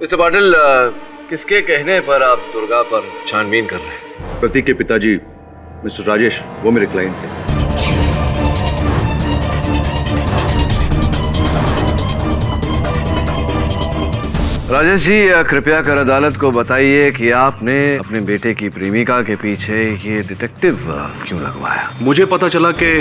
Mister Patil, किसके कहने पर आप दुर्गा पर छानबीन कर रहे थे? प्रतीक के पिताजी मिस्टर राजेश, वो मेरे क्लाइंट थे। राजेश जी, कृपया कर अदालत को बताइए कि आपने अपने बेटे की प्रेमिका के पीछे ये डिटेक्टिव क्यों लगवाया? मुझे पता चला कि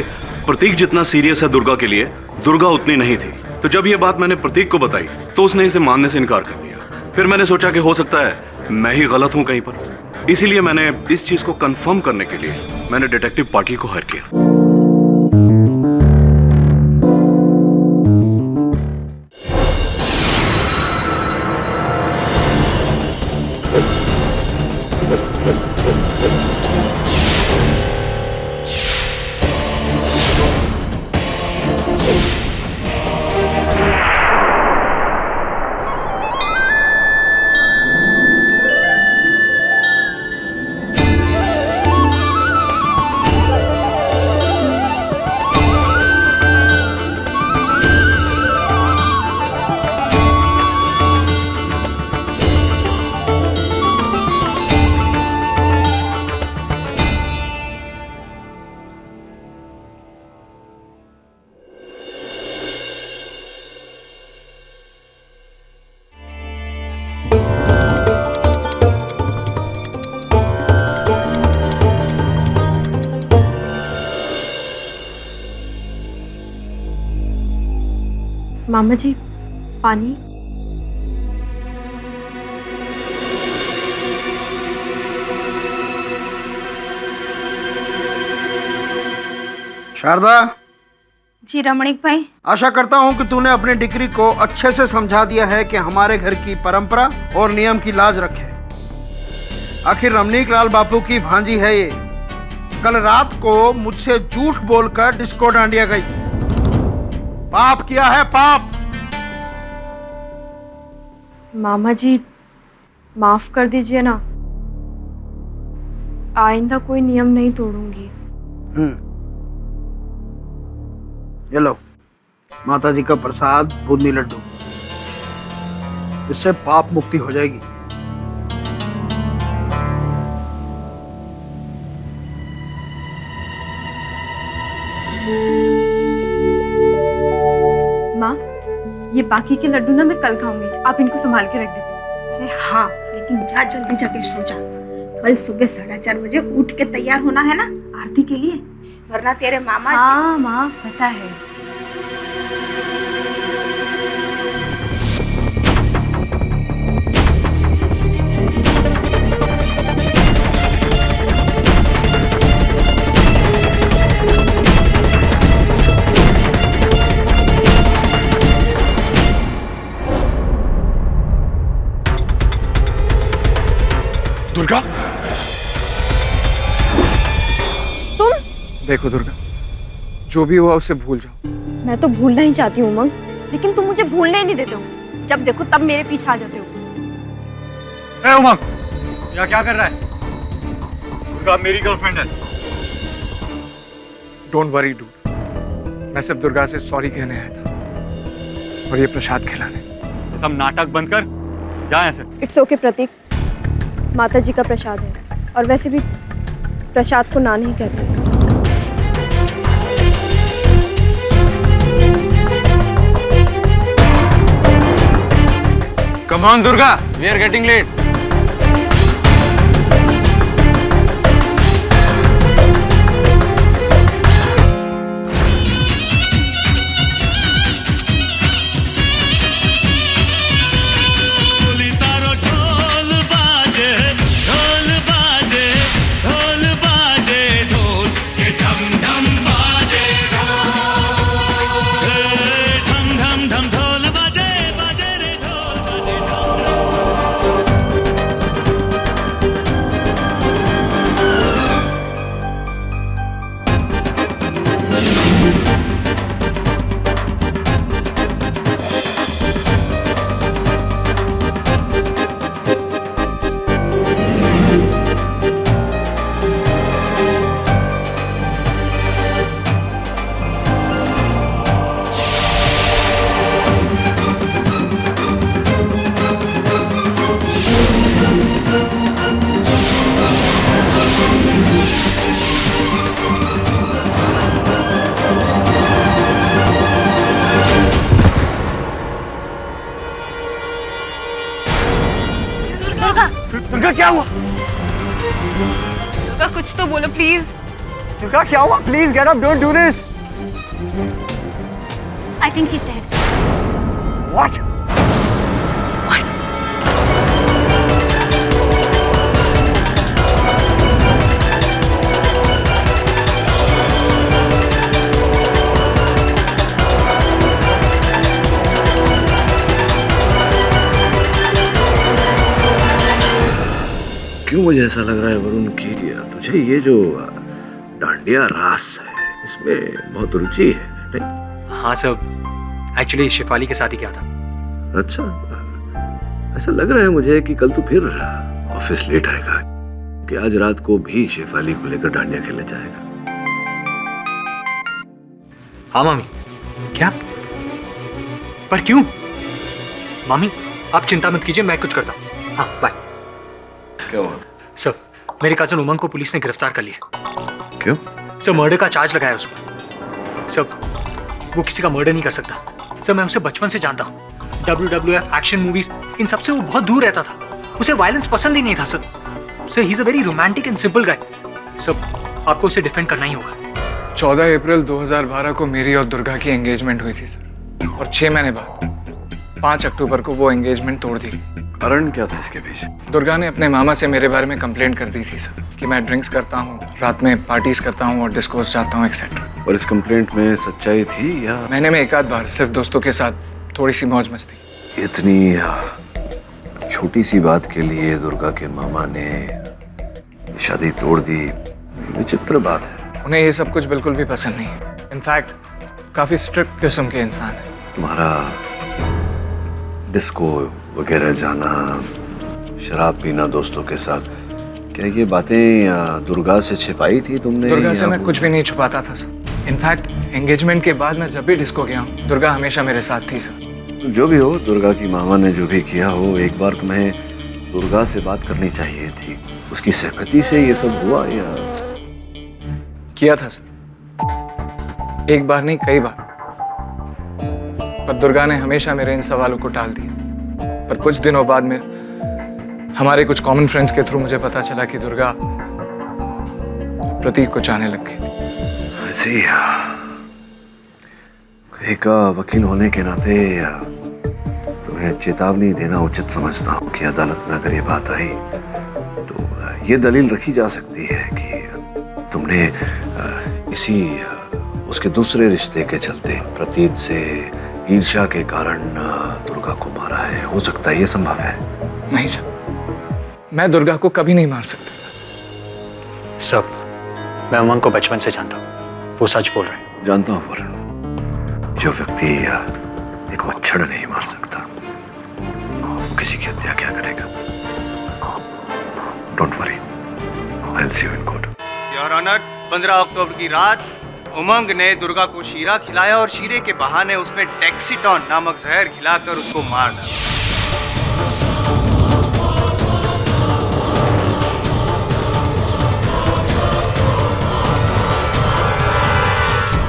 प्रतीक जितना सीरियस है दुर्गा के लिए, दुर्गा उतनी नहीं थी। तो जब ये बात मैंने प्रतीक को बताई तो उसने इसे मानने से इनकार कर दिया। फिर मैंने सोचा कि हो सकता है मैं ही गलत हूं कहीं पर। इसीलिए मैंने इस चीज को कंफर्म करने के लिए मैंने डिटेक्टिव पाटिल को हायर किया। मामा जी, पानी। शारदा। जी रमणीक भाई। आशा करता हूँ कि तूने अपनी डिग्री को अच्छे से समझा दिया है कि हमारे घर की परंपरा और नियम की लाज रखे। आखिर रमणीक लाल बापू की भांजी है ये। कल रात को मुझसे झूठ बोलकर डिस्को डांडिया गई। पाप किया है, पाप। मामा जी, माफ कर दीजिए ना, आइंदा कोई नियम नहीं तोड़ूंगी। ये लो माता जी का प्रसाद, बूंदी लड्डू। इससे पाप मुक्ति हो जाएगी। माँ, ये बाकी के लड्डू ना मैं कल खाऊंगी, आप इनको संभाल के रख दीजिए। अरे हाँ, लेकिन जा जल्दी जाके सो जा। कल सुबह 4:30 बजे उठ के तैयार होना है ना आरती के लिए, वरना तेरे मामा जी। हाँ माँ, पता है। दुर्गा, तुम? देखो दुर्गा, जो भी हुआ उसे भूल जाओ। मैं तो भूलना ही चाहती हूँ उमंग, लेकिन तुम मुझे भूलने ही नहीं देते हो। जब देखो तब मेरे पीछे आ जाते हो। ए उमंग, यहाँ क्या कर रहा है? दुर्गा मेरी गर्लफ्रेंड है। डोंट वरी डूड, मैं सिर्फ दुर्गा से सॉरी कहने आया था और ये प्रसाद खिलाने। ये सब नाटक बंद कर, जा यहाँ से। इट्स ओके प्रतीक, माता जी का प्रसाद है और वैसे भी प्रसाद को ना नहीं कहते। Come on Durga, we are getting late. Durga, Durga क्या हुआ? दुर्गा कुछ तो बोलो प्लीज। दुर्गा क्या हुआ? Please get up, don't do this. I think she is dead. What? क्यों मुझे ऐसा लग रहा है वरुण कि तुझे ये जो डांडिया रास है इसमें बहुत रुचि है, नहीं? हाँ सर, एक्चुअली शिफाली के साथ ही क्या था। अच्छा, ऐसा लग रहा है मुझे कि कल तू फिर ऑफिस लेट आएगा, कि आज रात को भी शेफाली को लेकर डांडिया खेलने जाएगा। हाँ मामी। क्या? पर क्यों? मामी आप चिंता मत कीजिए, मैं कुछ करता हूँ। हाँ बाय। क्या हुआ? सर मेरे कजन उमंग को पुलिस ने गिरफ्तार कर लिया। क्यों? सर मर्डर का चार्ज लगाया उस पर। सर वो किसी का मर्डर नहीं कर सकता। सर मैं उसे बचपन से जानता हूँ। WWF, एक्शन मूवीज, इन सबसे वो बहुत दूर रहता था। उसे वायलेंस पसंद ही नहीं था sir. Sir he is a very romantic and simple guy. Sir आपको उसे डिफेंड करना ही होगा। 14 अप्रैल 2012 को मेरी और दुर्गा की एंगेजमेंट हुई थी सर, और 6 महीने बाद 5 अक्टूबर को वो एंगेजमेंट तोड़ दी। कारण क्या था इसके पीछे? दुर्गा ने अपने मामा से मेरे बारे में कंप्लेंट कर दी थी सर, कि मैं ड्रिंक्स करता हूँ, रात में पार्टीज करता हूँ और डिस्कोर्स जाता हूँ एक्सेट्रा। और इस कंप्लेंट में सच्चाई थी या? महीने में एक आध बार सिर्फ दोस्तों के साथ थोड़ी सी मौज मस्ती। इतनी छोटी सी बात के लिए दुर्गा के मामा ने शादी तोड़ दी, विचित्र बात है। उन्हें ये सब कुछ बिल्कुल भी पसंद नहीं है। इनफैक्ट काफी स्ट्रिक्ट किस्म के इंसान है। तुम्हारा डिस्को वगैरह जाना, शराब पीना दोस्तों के साथ, क्या ये बातें दुर्गा से छिपाई थी तुमने? दुर्गा से मैं कुछ भी नहीं छुपाता था सर। इनफैक्ट एंगेजमेंट के बाद मैं जब भी डिस्को गया हूँ, दुर्गा हमेशा मेरे साथ थी सर। जो भी हो, दुर्गा की मामा ने जो भी किया हो, एक बार तुम्हें दुर्गा से बात करनी चाहिए थी। उसकी सहमति से ये सब हुआ या? किया था सर, एक बार नहीं कई बार, पर दुर्गा ने हमेशा मेरे इन सवालों को टाल दिया। पर कुछ दिनों बाद में हमारे कुछ कॉमन फ्रेंड्स के थ्रू मुझे पता चला कि दुर्गा प्रतीक को चाहने लग गई। ऐसी एक वकील होने के नाते तुम्हें चेतावनी देना उचित समझता हूँ कि अदालत में अगर ये बात आई तो ये दलील रखी जा सकती है कि तुमने इसी उसके दूसरे रिश्ते के चलते प्रतीक से ईर्ष्या के कारण दुर्गा को मारा है। हो सकता है, ये संभव है? नहीं सर, मैं दुर्गा को कभी नहीं मार सकता। सब मैं उमंग को बचपन से जानता हूँ, वो सच बोल रहे हैं। जानता हूँ वरुण, जो व्यक्ति एक मच्छर नहीं मार सकता, वो किसी की हत्या क्या करेगा? Don't worry, I will see you in court. Your honour, 15 अक्टूबर की रात उमंग ने दुर्गा को शीरा खिलाया और शीरे के बहाने उसमें डेक्सीटॉन नामक जहर खिलाकर उसको मार डाला।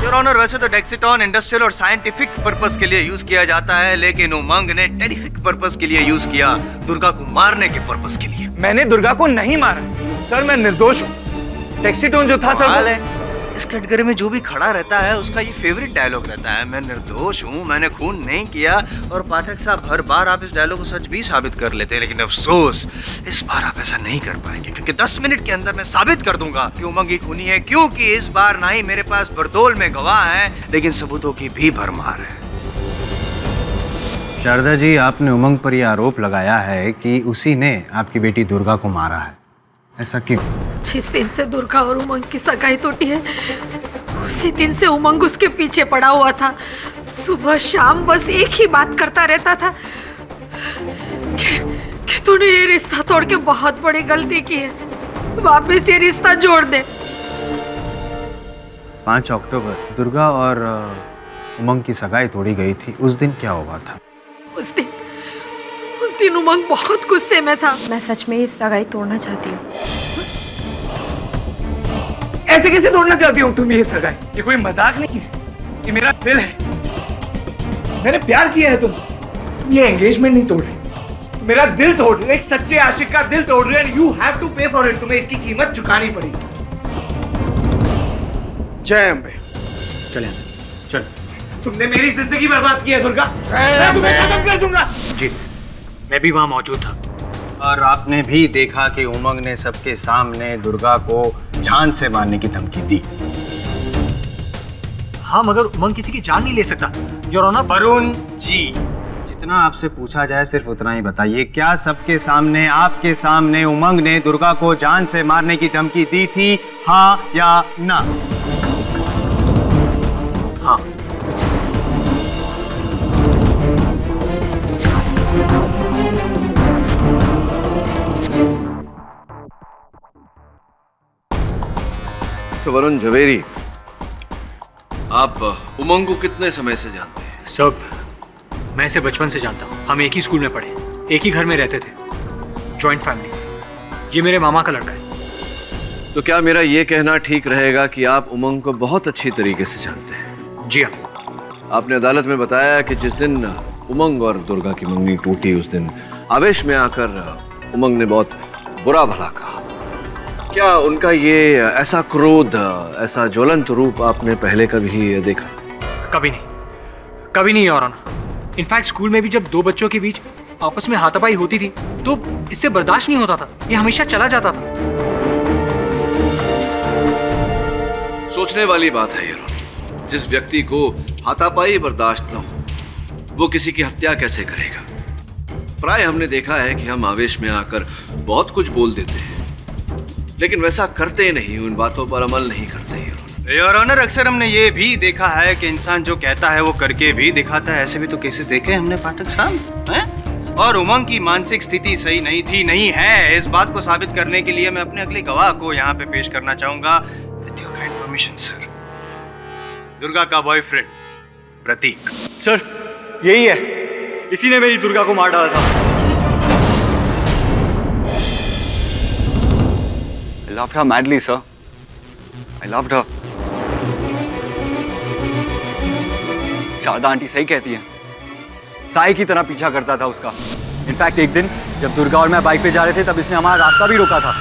योर ऑनर, वैसे तो डेक्सीटॉन इंडस्ट्रियल और साइंटिफिक पर्पस के लिए यूज किया जाता है, लेकिन उमंग ने टेरिफिक पर्पस के लिए यूज किया, दुर्गा को मारने के पर्पस के लिए। मैंने दुर्गा को नहीं मारा सर, मैं निर्दोष हूँ। टैक्सीटोन जो था सर, इस कटघरे में जो भी खड़ा रहता है उसका ये फेवरेट डायलॉग रहता है, मैं निर्दोष हूँ, मैंने खून नहीं किया। और पाठक साहब, हर बार आप इस डायलॉग को सच भी साबित कर लेते हैं, लेकिन अफसोस इस बार आप ऐसा नहीं कर पाएंगे, क्योंकि 10 मिनट के अंदर मैं साबित कर दूंगा कि उमंग ही खूनी है, क्योंकि इस बार ना ही मेरे पास बरतौल में गवाह है, लेकिन सबूतों की भी भरमार है। शारदा जी, आपने उमंग पर यह आरोप लगाया है कि उसी ने आपकी बेटी दुर्गा को मारा है, ऐसा क्यों? जिस दिन से दुर्गा और उमंग की सगाई टूटी है, उसी दिन से उमंग उसके पीछे पड़ा हुआ था। सुबह शाम बस एक ही बात करता रहता था कि तूने ये रिश्ता तोड़ के बहुत बड़ी गलती की है, वापस ये रिश्ता जोड़ दे। 5 अक्टूबर दुर्गा और उमंग की सगाई तोड़ी गई थी, उस दिन क्या हुआ था? उस दिन उमंग बहुत गुस्से में था। मैं सच में ये सगाई तोड़ना चाहती हूँ। ऐसे कैसे तोड़ना चाहती हूँ तुम ये सगाई? ये कोई मजाक नहीं है, ये मेरा दिल है, मैंने प्यार किया है तुमसे। ये एंगेजमेंट नहीं तोड़ रही, मेरा दिल तोड़ रही है, एक सच्चे आशिक का दिल तोड़ रही है, एंड यू हैव टू पे फॉर इट। तुम्हें इसकी कीमत चुकानी पड़ेगी। जय अम्बे। चले चल। तुमने मेरी जिंदगी बर्बाद की है दुर्गा, मैं तुम्हें खत्म कर दूंगा। जी, मैं भी वहां मौजूद था। और आपने भी देखा कि उमंग ने सबके सामने दुर्गा को जान से मारने की धमकी दी। हाँ, मगर उमंग किसी की जान नहीं ले सकता योर ऑनर। वरुण जी, जितना आपसे पूछा जाए सिर्फ उतना ही बताइए। क्या सबके सामने, आपके सामने उमंग ने दुर्गा को जान से मारने की धमकी दी थी, हाँ या ना? हाँ। तो वरुण झवेरी, आप उमंग को कितने समय से जानते हैं? सब, मैं इसे बचपन से जानता हूँ। हम एक ही स्कूल में पढ़े, एक ही घर में रहते थे, जॉइंट फैमिली। ये मेरे मामा का लड़का है। तो क्या मेरा ये कहना ठीक रहेगा कि आप उमंग को बहुत अच्छी तरीके से जानते हैं? जी हाँ। आपने अदालत में बताया कि जिस दिन उमंग और दुर्गा की मंगनी टूटी, उस दिन आवेश में आकर उमंग ने बहुत बुरा भला कहा। क्या उनका ये ऐसा क्रोध, ऐसा ज्वलंत रूप आपने पहले कभी देखा? कभी नहीं, कभी नहीं योर ऑनर। इनफैक्ट स्कूल में भी जब दो बच्चों के बीच आपस में हाथापाई होती थी तो इससे बर्दाश्त नहीं होता था, ये हमेशा चला जाता था। सोचने वाली बात है ये। जिस व्यक्ति को हाथापाई बर्दाश्त न हो, वो किसी की हत्या कैसे करेगा? प्राय हमने देखा है कि हम आवेश में आकर बहुत कुछ बोल देते हैं, लेकिन वैसा करते नहीं, उन बातों पर अमल नहीं करते। योर ऑनर, अक्सर हमने ये भी देखा है कि इंसान जो कहता है वो करके भी दिखाता है। ऐसे भी तो केसेस देखे हमने पाठक साहब, हैं? और उमंग की मानसिक स्थिति सही नहीं थी, नहीं है। इस बात को साबित करने के लिए मैं अपने अगले गवाह को यहाँ पे पेश करना चाहूंगा। With your kind permission sir. Durga का बॉयफ्रेंड प्रतीक। सर, यही है, इसी ने मेरी दुर्गा को मार डाला था। I loved her madly, sir. I loved her. Sharda aunty सही कहती है, साई की तरह पीछा करता था उसका। इनफैक्ट एक दिन जब दुर्गा और मैं बाइक पे जा रहे थे तब इसने हमारा रास्ता भी रोका था।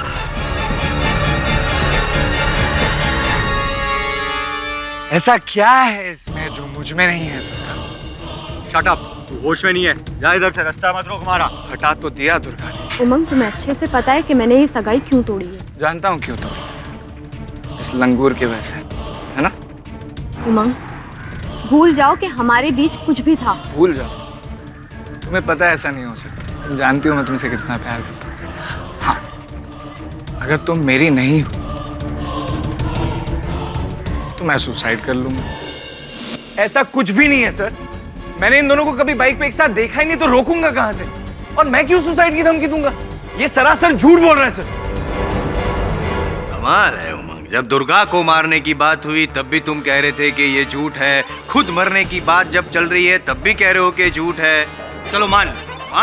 ऐसा क्या है इसमें जो मुझ में नहीं है? शट अप, तू होश में नहीं है। जा इधर से, रास्ता मत रोक हमारा। हटा तो दिया दुर्गा ने। उमंग, तुम्हें अच्छे से पता है कि मैंने ये सगाई क्यों तोड़ी है। जानता हूँ क्यों तोड़ी, इस लंगूर की वजह से, है ना? उमंग, भूल जाओ कि हमारे बीच कुछ भी था। भूल जाओ? तुम्हें पता है ऐसा नहीं हो सकता। तुम जानती हो मैं तुमसे कितना प्यार करता हूँ। हाँ, अगर तुम मेरी नहीं हो तो मैं सुसाइड कर लूंगा। ऐसा कुछ भी नहीं है सर। मैंने इन दोनों को कभी बाइक पे एक साथ देखा ही नहीं, तो रोकूंगा कहां से? और मैं क्यों सुसाइड की धमकी दूंगा? ये सरासर झूठ बोल रहे हैं सर। कमाल है उमंग, जब दुर्गा को मारने की बात हुई तब भी तुम कह रहे थे कि ये झूठ है। खुद मरने की बात जब चल रही है तब भी कह रहे हो कि झूठ है। चलो मान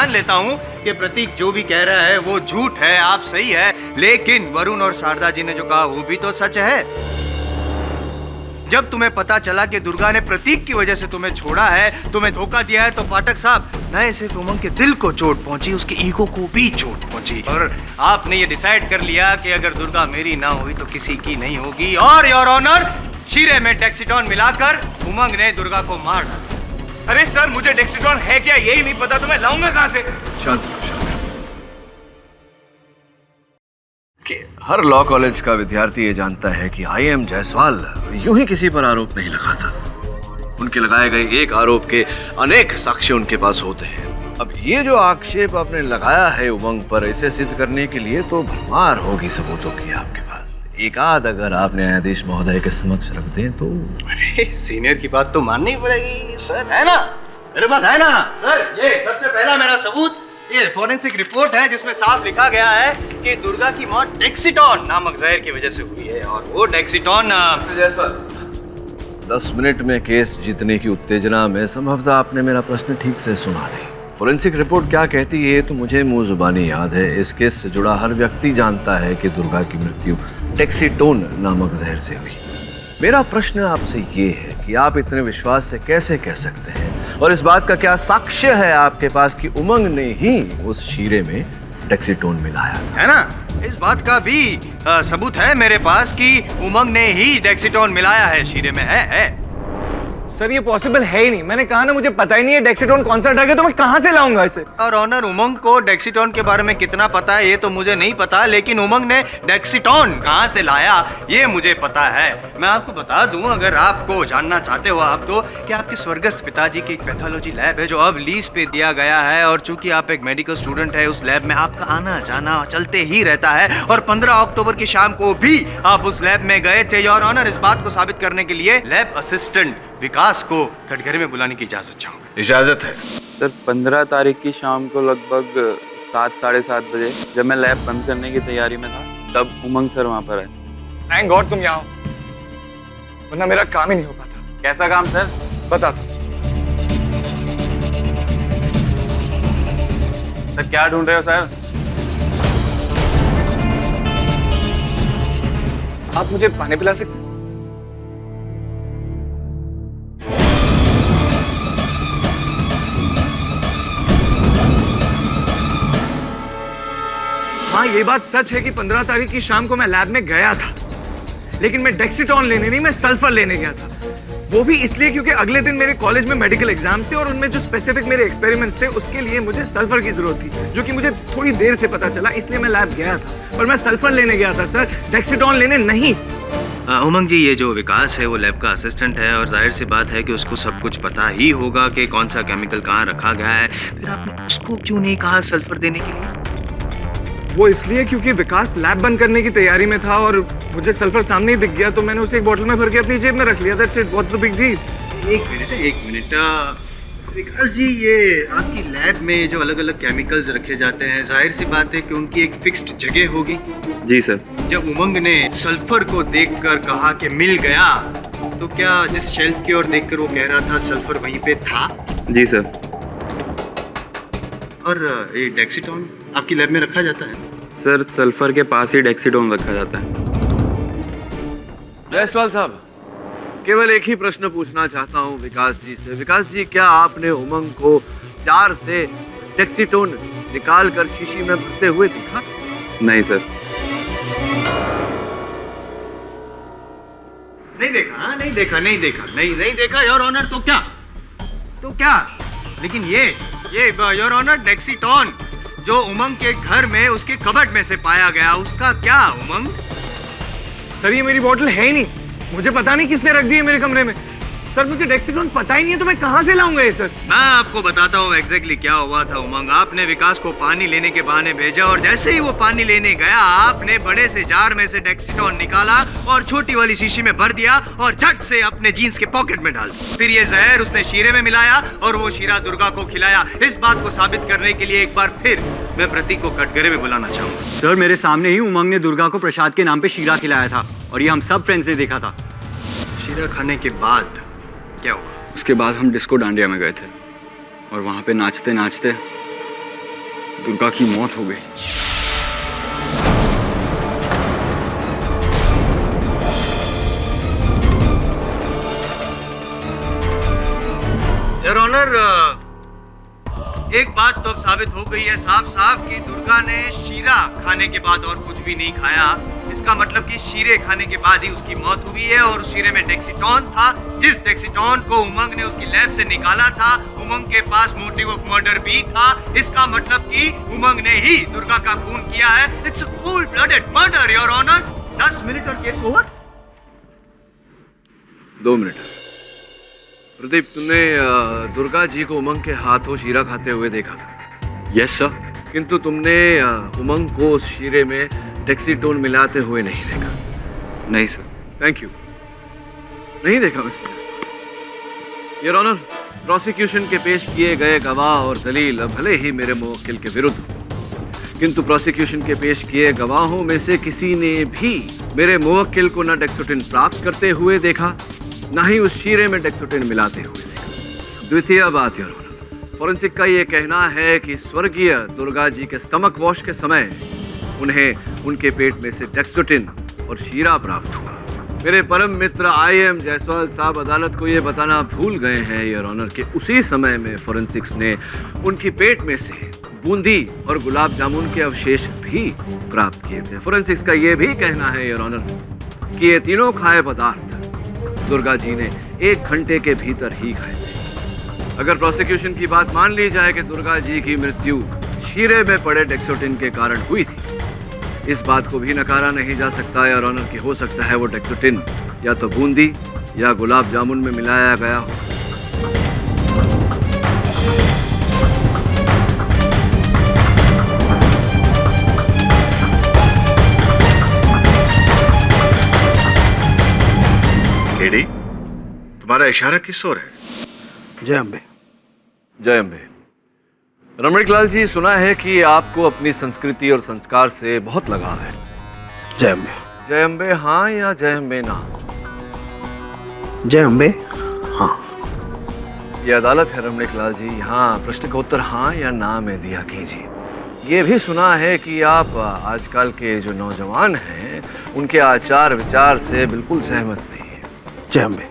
लेता हूँ कि प्रतीक जो भी कह रहा है वो झूठ है, आप सही है। लेकिन वरुण और शारदा जी ने जो कहा वो भी तो सच है। जब तुम्हें पता चला कि दुर्गा ने प्रतीक की वजह से तुम्हें छोड़ा है, तुम्हें धोखा दिया है, तो पाठक साहब, न सिर्फ उमंग के दिल को चोट पहुंची, उसके ईगो को भी चोट पहुंची। और आपने ये डिसाइड कर लिया कि अगर दुर्गा मेरी ना हुई तो किसी की नहीं होगी। और योर ऑनर, शीरे में डेक्सिटॉन मिलाकर उमंग ने दुर्गा को मार डाला। अरे सर, मुझे डेक्सिटॉन है क्या यही नहीं पता, तो मैं लाऊंगा कहां से? शांत। हर लॉ कॉलेज का विद्यार्थी ये जानता है कि IM जायसवाल यूं ही किसी पर आरोप नहीं लगाता। उनके लगाए गए एक आरोप के अनेक साक्ष्य उनके पास होते हैं। अब ये जो आक्षेप आपने लगाया है उमंग पर, इसे सिद्ध करने के लिए तो भरमार होगी सबूतों की आपके पास। एक आध अगर आप न्यायाधीश महोदय के समक्ष रख दें तो। अरे सीनियर की बात तो माननी पड़ेगी सर, है ना? मेरे पास है ना सर, ये सबसे पहला मेरा सबूत, ये फोरेंसिक रिपोर्ट है जिसमें साफ लिखा गया है कि दुर्गा की मौत डेक्सिटॉन नामक जहर की वजह से हुई है। और वो डेक्सिटॉन जायसवाल, 10 मिनट में केस जीतने की उत्तेजना में संभवतः आपने मेरा प्रश्न ठीक से सुना नहीं। फोरेंसिक रिपोर्ट क्या कहती है तो मुझे मुंह जुबानी याद है। इस केस से जुड़ा हर व्यक्ति जानता है कि दुर्गा की मृत्यु डेक्सिटोन नामक जहर से हुई। मेरा प्रश्न आपसे ये है कि आप इतने विश्वास से कैसे कह सकते हैं और इस बात का क्या साक्ष्य है आपके पास कि उमंग ने ही उस शीरे में डेक्सीटोन मिलाया है ना? इस बात का भी सबूत है मेरे पास कि उमंग ने ही डेक्सीटोन मिलाया है शीरे में। है सर ये पॉसिबल है ही नहीं। मैंने कहा ना मुझे पता ही नहीं है डेक्सीटोन कौन सा ड्रग है, तो मैं कहां से लाऊंगा इसे? और ऑनर, उमंग को डेक्सीटोन के बारे में कितना पता है ये तो मुझे नहीं पता, लेकिन उमंग ने डेक्सीटोन कहां से लाया ये मुझे पता है। मैं आपको बता दूं, अगर आपको जानना चाहते हो आप तो, कि आपके स्वर्गस्थ पिताजी की एक पैथोलॉजी लैब है जो अब लीज पे दिया गया है, और चूंकि आप एक मेडिकल स्टूडेंट है उस लैब में आपका आना जाना चलते ही रहता है, और 15 अक्टूबर की शाम को भी आप उस लैब में गए थे। योर ऑनर, इस बात को साबित करने के लिए लैब असिस्टेंट विकास को कटघरे में बुलाने की इजाजत चाहूंगा। इजाजत है सर। 15 तारीख की शाम को लगभग 7 साढ़े 7 बजे जब मैं लैब बंद करने की तैयारी में था, तब उमंग सर वहाँ पर आए। थैंक गॉड तुम यहाँ हो, वरना मेरा काम ही नहीं हो पाता। कैसा काम सर? बता दो सर, क्या ढूंढ रहे हो सर? आप मुझे पानी पिला सकते हैं? हाँ ये बात सच है कि 15 तारीख की शाम को मैं लैब में गया था, लेकिन मैं डेक्सीटोन लेने नहीं, मैं सल्फर लेने गया था। वो भी इसलिए क्योंकि अगले दिन मेरे कॉलेज में मेडिकल एग्जाम थे और उनमें जो स्पेसिफिक मेरे एक्सपेरिमेंट्स थे उसके लिए मुझे सल्फर की जरूरत थी, जो कि मुझे थोड़ी देर से पता चला, इसलिए मैं लैब गया था। पर मैं सल्फर लेने गया था सर, डेक्सीटोन लेने नहीं। उमंग जी, ये जो विकास है वो लैब का असिस्टेंट है, और जाहिर सी बात है कि उसको सब कुछ पता ही होगा कि कौन सा केमिकल कहाँ रखा गया है। फिर आपने उसको क्यों नहीं कहा सल्फर देने के लिए? वो इसलिए क्योंकि विकास लैब बंद करने की तैयारी में था और मुझे सल्फर सामने ही दिख गया, तो मैंने उसे एक बोतल में भर के अपनी जेब में रख लिया। That's it, what's the big deal? एक मिनट विकास जी, ये आपकी लैब में जो अलग अलग केमिकल्स रखे जाते हैं, जाहिर सी बात है कि उनकी एक फिक्स्ड जगह होगी। जी सर। जब उमंग ने सल्फर को देखकर कहा कि मिल गया, तो क्या जिस शेल्फ की ओर देखकर वो कह रहा था सल्फर वहीं पे था? जी सर। और ये डेक्सीटोन आपकी लैब में रखा जाता है? सर, सल्फर के पास ही डेक्सीटोन रखा जाता है। जायसवाल साहब, केवल एक ही प्रश्न पूछना चाहता हूँ विकास जी से। विकास जी, क्या आपने उमंग को जार से डेक्सीटोन निकाल कर शीशी में भरते हुए देखा? नहीं सर। नहीं देखा योर ऑनर। तो क्या लेकिन ये योर ऑनर, डेक्सीटोन जो उमंग के घर में उसके कबर्ड में से पाया गया, उसका क्या उमंग? सर ये मेरी बोतल है ही नहीं, मुझे पता नहीं किसने रख दी है मेरे कमरे में। सर मुझे डेक्सीटोन पता ही नहीं है, तो मैं कहां से लाऊंगा ये? सर मैं आपको बताता हूँ एग्जैक्टली क्या हुआ था उमंग। आपने विकास को पानी लेने के बहाने भेजा, और जैसे ही वो पानी लेने गया, आपने बड़े से जार में से डेक्सीटोन निकाला और छोटी वाली शीशी में भर दिया और झट से अपने जीन्स के पॉकेट में डाल दिया। फिर ये जहर उसने शीरे में मिलाया और वो शीरा दुर्गा को खिलाया। इस बात को साबित करने के लिए एक बार फिर मैं प्रतीक को कटघरे में बुलाना चाहूंगा। सर मेरे सामने ही उमंग ने दुर्गा को प्रसाद के नाम पे शीरा खिलाया था, और ये हम सब फ्रेंड्स ने देखा था। शीरा खाने के बाद क्या हुआ? उसके बाद हम डिस्को डांडिया में गए थे, और वहां पे नाचते नाचते दुर्गा की मौत हो गई। योर ऑनर, एक बात तो अब साबित हो गई है साफ साफ कि दुर्गा ने शीरा खाने के बाद और कुछ भी नहीं खाया। इसका मतलब कि शीरे खाने के बाद ही उसकी मौत हुई है, और उस शीरे में डेक्सीटोन था, जिस डेक्सीटोन को उमंग ने उसकी लैब से निकाला था। उमंग के पास मोटिव ऑफ मर्डर भी था। इसका मतलब कि उमंग ने ही दुर्गा का खून किया है। It's a cold blooded murder your honour. 10 minute और केस ओवर। 2 मिनट। प्रदीप, तुमने दुर्गा जी को उमंग के हाथों शीरा खाते हुए देखा था? Yes sir. किंतु तुमने उमंग को उस शीरे में डेक्सीटोन मिलाते हुए नहीं देखा? नहीं सर। Thank you. नहीं देखा मिस्टर योर ऑनर। प्रोसिक्यूशन के पेश किए गए गवाह और दलील भले ही मेरे मुवक्किल के विरुद्ध हो, किंतु प्रोसिक्यूशन के पेश किए गवाहों में से किसी ने भी मेरे मुवक्किल को न डेक्सीटोन प्राप्त करते हुए देखा, न ही उस शीरे में डेक्सीटोन मिलाते हुए देखा। द्वितीय बात योर ऑनर, फॉरेंसिक का ये कहना है कि स्वर्गीय दुर्गा जी के स्टमक वॉश के समय उन्हें उनके पेट में से डेक्सीटोन और शीरा प्राप्त हुआ। मेरे परम मित्र IM जायसवाल साहब अदालत को ये बताना भूल गए हैं योर ऑनर कि उसी समय में फोरेंसिक्स ने उनकी पेट में से बूंदी और गुलाब जामुन के अवशेष भी प्राप्त किए थे। फोरेंसिक्स का ये भी कहना है योर ऑनर कि ये तीनों खाए पदार्थ दुर्गा जी ने 1 घंटे के भीतर ही खाए थे। अगर प्रोसिक्यूशन की बात मान ली जाए कि दुर्गा जी की मृत्यु शीरे में पड़े डेक्सोटिन के कारण हुई थी, इस बात को भी नकारा नहीं जा सकता योर ऑनर कि हो सकता है वो डेक्सोटिन या तो बूंदी या गुलाब जामुन में मिलाया गया हो। केडी, तुम्हारा इशारा किस ओर है? जय अम्बे। जय अम्बे। रमणीक जी, सुना है कि आपको अपनी संस्कृति और संस्कार से बहुत लगाव है। जय अम्बे। जय अम्बे हाँ या जय अम्बे ना? जय अम्बे हाँ। ये अदालत है रमणीक जी, यहाँ प्रश्न का उत्तर हाँ या ना में दिया कीजिए। ये भी सुना है कि आप आजकल के जो नौजवान हैं उनके आचार विचार से बिल्कुल सहमत नहीं है। जय अम्बे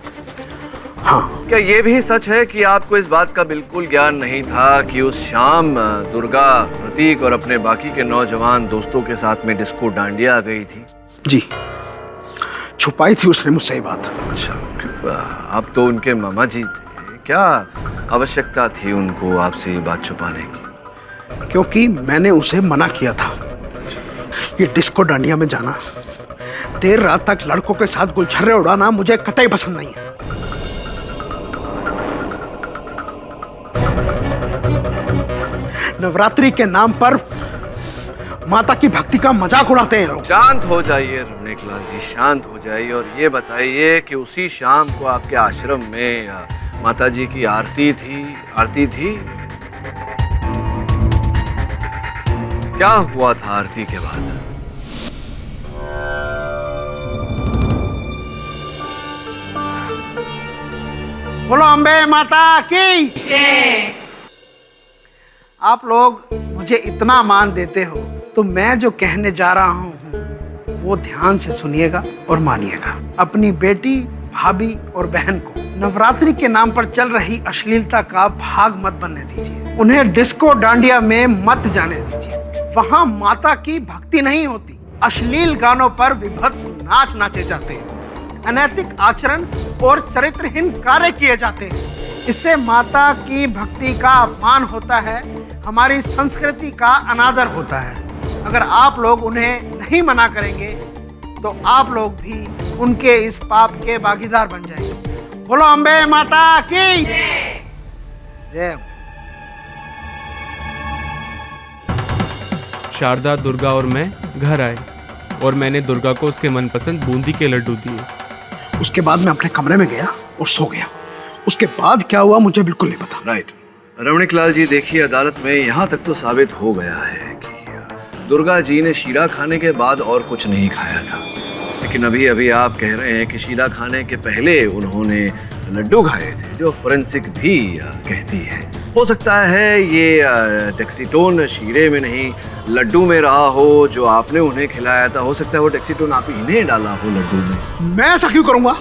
हाँ। क्या ये भी सच है कि आपको इस बात का बिल्कुल ज्ञान नहीं था कि उस शाम दुर्गा, प्रतीक और अपने बाकी के नौजवान दोस्तों के साथ में डिस्को डांडिया आ गई थी? जी, छुपाई थी उसने मुझसे ये बात। अच्छा, आप तो उनके मामा जी थे, क्या आवश्यकता थी उनको आपसे ये बात छुपाने की? क्योंकि मैंने उसे मना किया था। ये डिस्को डांडिया में जाना, देर रात तक लड़कों के साथ गुलछर्रे उड़ाना मुझे कतई पसंद नहीं है। नवरात्रि के नाम पर माता की भक्ति का मजाक उड़ाते हैं लोग। शांत हो जाइए रमणीक जी, शांत हो जाइए और ये बताइए कि उसी शाम को आपके आश्रम में माता जी की आरती थी? क्या हुआ था आरती के बाद? बोलो अम्बे माता की जय। आप लोग मुझे इतना मान देते हो तो मैं जो कहने जा रहा हूँ वो ध्यान से सुनिएगा और मानिएगा। अपनी बेटी, भाभी और बहन को नवरात्रि के नाम पर चल रही अश्लीलता का भाग मत बनने दीजिए। उन्हें डिस्को डांडिया में मत जाने दीजिए। वहाँ माता की भक्ति नहीं होती, अश्लील गानों पर विभत्स नाच नाचे जाते हैं, अनैतिक आचरण और चरित्रहीन कार्य किए जाते हैं। इससे माता की भक्ति का अपमान होता है, हमारी संस्कृति का अनादर होता है। अगर आप लोग उन्हें नहीं मना करेंगे तो आप लोग भी उनके इस पाप के भागीदार बन जाएंगे। बोलो अम्बे माता की जय। शारदा, दुर्गा और मैं घर आए और मैंने दुर्गा को उसके मनपसंद बूंदी के लड्डू दिए। उसके बाद मैं अपने कमरे में गया और सो गया। उसके बाद क्या हुआ मुझे बिल्कुल नहीं पता। राइट रमणीक जी, देखिए अदालत में यहाँ तक तो साबित हो गया है कि दुर्गा जी ने शीरा खाने के बाद और कुछ नहीं खाया था, लेकिन अभी आप कह रहे हैं कि शीरा खाने के पहले उन्होंने लड्डू खाए थे, जो फोरेंसिक भी कहती है। हो सकता है ये डेक्सीटोन शीरे में नहीं लड्डू में रहा हो जो आपने उन्हें खिलाया था। हो सकता है वो डेक्सीटोन आप इन्हें डाला हो लड्डू में। मैं ऐसा क्यों करूंगा?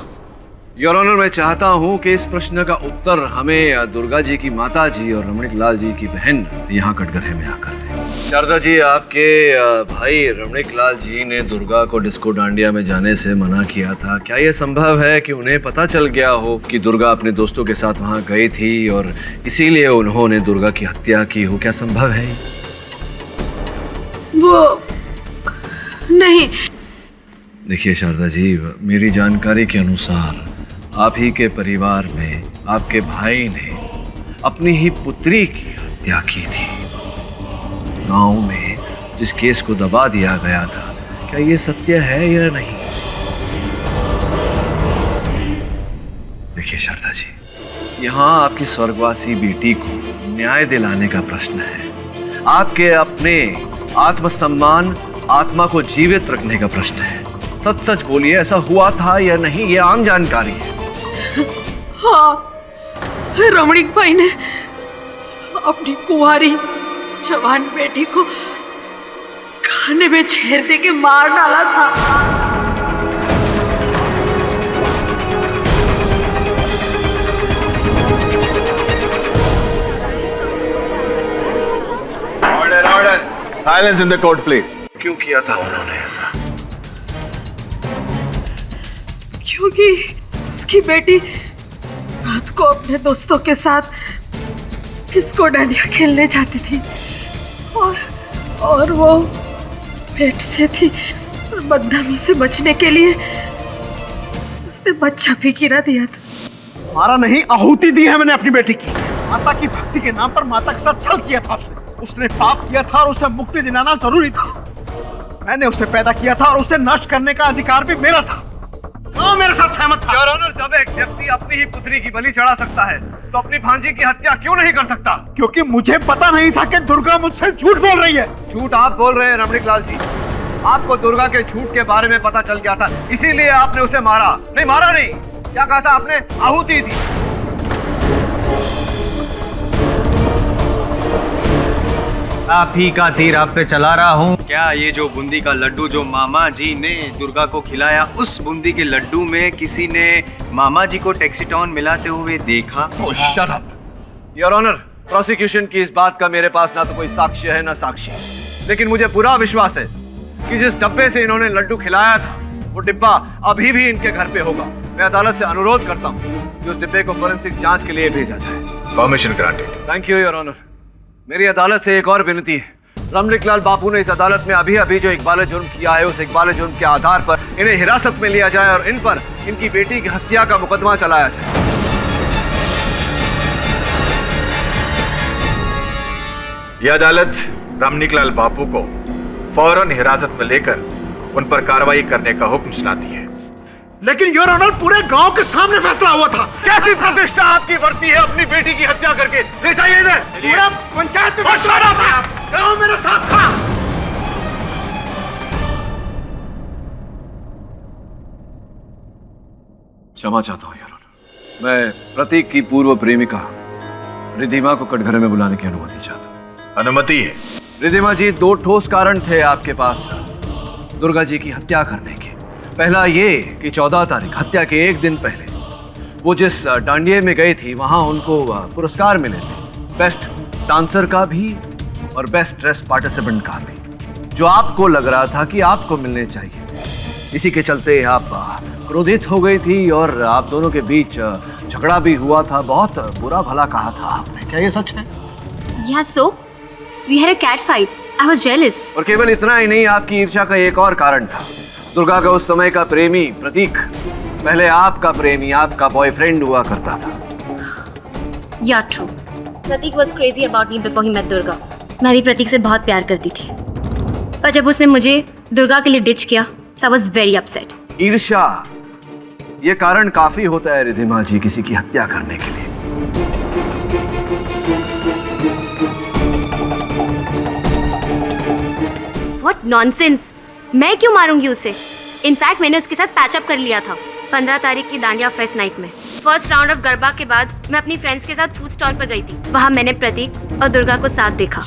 योर ऑनर, मैं चाहता हूं कि इस प्रश्न का उत्तर हमें दुर्गा जी की माता जी और रमणीक जी की बहन यहाँ कटघरे में आकर दें। शारदा जी, आपके भाई रमणीक जी ने दुर्गा को डिस्को डांडिया में जाने से मना किया था। क्या यह संभव है कि उन्हें पता चल गया हो कि दुर्गा अपने दोस्तों के साथ वहाँ गई थी और इसीलिए उन्होंने दुर्गा की हत्या की हो? क्या संभव है? वो नहीं। देखिए शारदा जी, मेरी जानकारी के अनुसार आप ही के परिवार में आपके भाई ने अपनी ही पुत्री की हत्या की थी। गांव में जिस केस को दबा दिया गया था, क्या ये सत्य है या नहीं? देखिए शारदा जी, यहाँ आपकी स्वर्गवासी बेटी को न्याय दिलाने का प्रश्न है। आपके अपने आत्मसम्मान, आत्मा को जीवित रखने का प्रश्न है। सच सच बोलिए, ऐसा हुआ था या नहीं? ये आम जानकारी है। हाँ, रमणीक भाई ने अपनी कुंवारी जवान बेटी को खाने में छेड़ दे के मार डाला था। Silence in the court please. क्यों किया था उन्होंने ऐसा? क्योंकि उसकी बेटी रात को अपने दोस्तों के साथ डिस्को डांडिया खेलने जाती थी और वो पेट से थी और बदनामी से बचने के लिए उसने बच्चा भी गिरा दिया था। मारा नहीं, आहुति दी है मैंने अपनी बेटी की। माता की भक्ति के नाम पर माता के साथ छल किया था उसने पाप किया था और उसे मुक्ति दिलाना जरूरी था। मैंने उसे पैदा किया था और उसे नष्ट करने का अधिकार भी मेरा था। कौन मेरे साथ सहमत था? योर ऑनर, जब एक व्यक्ति अपनी ही पुत्री की बलि चढ़ा सकता है तो अपनी भांजी की हत्या क्यों नहीं कर सकता? क्योंकि मुझे पता नहीं था कि दुर्गा मुझसे झूठ बोल रही है। झूठ आप बोल रहे हैं रमणीक लाल जी। आपको दुर्गा के झूठ के बारे में पता चल गया था, इसीलिए आपने उसे मारा। नहीं, मारा नहीं, क्या कहा था आपने? आहुति दी। आप ही का तीर आप पे चला रहा हूँ। क्या ये जो बूंदी का लड्डू जो मामा जी ने दुर्गा को खिलाया, उस बूंदी के लड्डू में किसी ने मामा जी को टैक्सीटॉन मिलाते हुए देखा? Shut up your honour. Prosecution की इस बात का मेरे पास ना तो कोई साक्ष्य है ना साक्षी, लेकिन मुझे पूरा विश्वास है कि जिस डब्बे से इन्होंने लड्डू खिलाया था वो डिब्बा अभी भी इनके घर पे होगा। मैं अदालत से अनुरोध करता हूँ कि उस डिब्बे को फोरेंसिक जांच के लिए भेजा जाए। Permission granted. Thank you your honour. मेरी अदालत से एक और विनती है। रमणीक लाल बापू ने इस अदालत में अभी जो इकबाल जुर्म किया है, उस इकबाल जुर्म के आधार पर इन्हें हिरासत में लिया जाए और इन पर इनकी बेटी की हत्या का मुकदमा चलाया जाए। यह अदालत रमणीक लाल बापू को फौरन हिरासत में लेकर उन पर कार्रवाई करने का हुक्म सुनाती है। लेकिन योर ऑनर, पूरे गांव के सामने फैसला हुआ था। कैसी प्रतिष्ठा आपकी बढ़ती है अपनी बेटी की हत्या करके? ले जाइए इन्हें। पूरा पंचायत में सारा था, गांव मेरे साथ था। क्षमा चाहता हूँ योर ऑनर। मैं प्रतीक की पूर्व प्रेमिका रिधिमा को कटघरे में बुलाने की अनुमति चाहता हूँ। अनुमति है। रिधिमा जी, दो ठोस कारण थे आपके पास दुर्गा जी की हत्या करने के। पहला ये कि 14 तारीख, हत्या के एक दिन पहले, वो जिस डांडिये में गई थी वहां उनको पुरस्कार मिले थे, बेस्ट डांसर का भी और बेस्ट ड्रेस पार्टिसिपेंट का भी, जो आपको लग रहा था कि आपको मिलने चाहिए। इसी के चलते आप क्रोधित हो गई थी और आप दोनों के बीच झगड़ा भी हुआ था। बहुत बुरा भला कहा था आपने। क्या ये सच है? Yes, so we had a cat fight. I was jealous. और केवल इतना ही नहीं, आपकी ईर्ष्या का एक और कारण था। दुर्गा का उस समय का प्रेमी प्रतीक पहले आपका प्रेमी, आपका बॉयफ्रेंड हुआ करता था। Yeah, true. Pratik was crazy about me before he met Durga. मैं भी प्रतीक से बहुत प्यार करती थी, पर जब उसने मुझे दुर्गा के लिए डिच किया, so I was very upset. ईर्ष्या ये कारण काफी होता है रिधिमा जी किसी की हत्या करने के लिए। What nonsense! मैं क्यों मारूंगी उसे? इनफैक्ट मैंने उसके साथ पैचअप कर लिया था 15 तारीख की दांडिया फेस्ट नाइट में। फर्स्ट राउंड ऑफ गरबा के बाद मैं अपनी फ्रेंड्स के साथ फूड स्टॉल पर गई थी। वहां मैंने प्रतीक और दुर्गा को साथ देखा।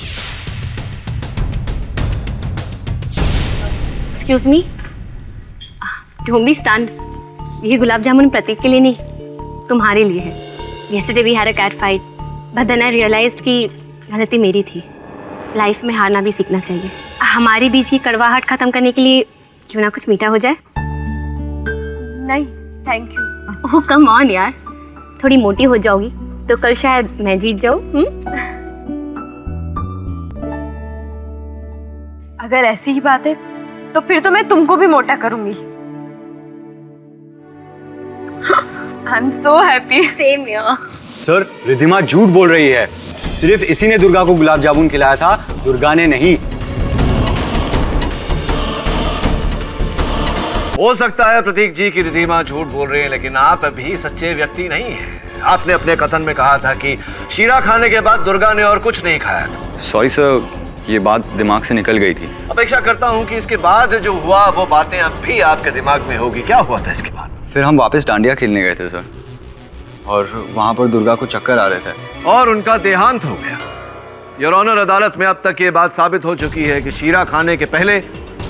Excuse me, don't be stunned. ये गुलाब जामुन प्रतीक के लिए नहीं, तुम्हारे लिए है। Yesterday we had a cat fight, but then I realised कि गलती मेरी थी। लाइफ में हारना भी सीखना चाहिए। हमारे बीच की कड़वाहट खत्म करने के लिए क्यों ना कुछ मीठा हो जाए? नहीं, thank you. Oh come on यार, थोड़ी मोटी हो जाओगी तो कल शायद मैं जीत जाऊं। अगर ऐसी ही बात है तो फिर तो मैं तुमको भी मोटा करूंगी। I am so happy. Same यार। सर, रिधिमा झूठ बोल रही है। सिर्फ इसी ने दुर्गा को गुलाब जामुन खिलाया था, दुर्गा ने नहीं। हो सकता है प्रतीक जी की रिधिमा झूठ बोल रही है, लेकिन आप अभी सच्चे व्यक्ति नहीं हैं। आपने अपने कथन में कहा था कि शीरा खाने के बाद दुर्गा ने और कुछ नहीं खाया था। सॉरी सर, ये बात दिमाग से निकल गई थी। अपेक्षा करता हूँ कि इसके बाद जो हुआ वो बातें अब भी आपके दिमाग में होगी। क्या हुआ था इसके बाद? फिर हम वापस डांडिया खेलने गए थे सर, और वहां पर दुर्गा को चक्कर आ रहे थे और उनका देहांत हो गया। योर ऑनर, अदालत में अब तक ये बात साबित हो चुकी है कि शीरा खाने के पहले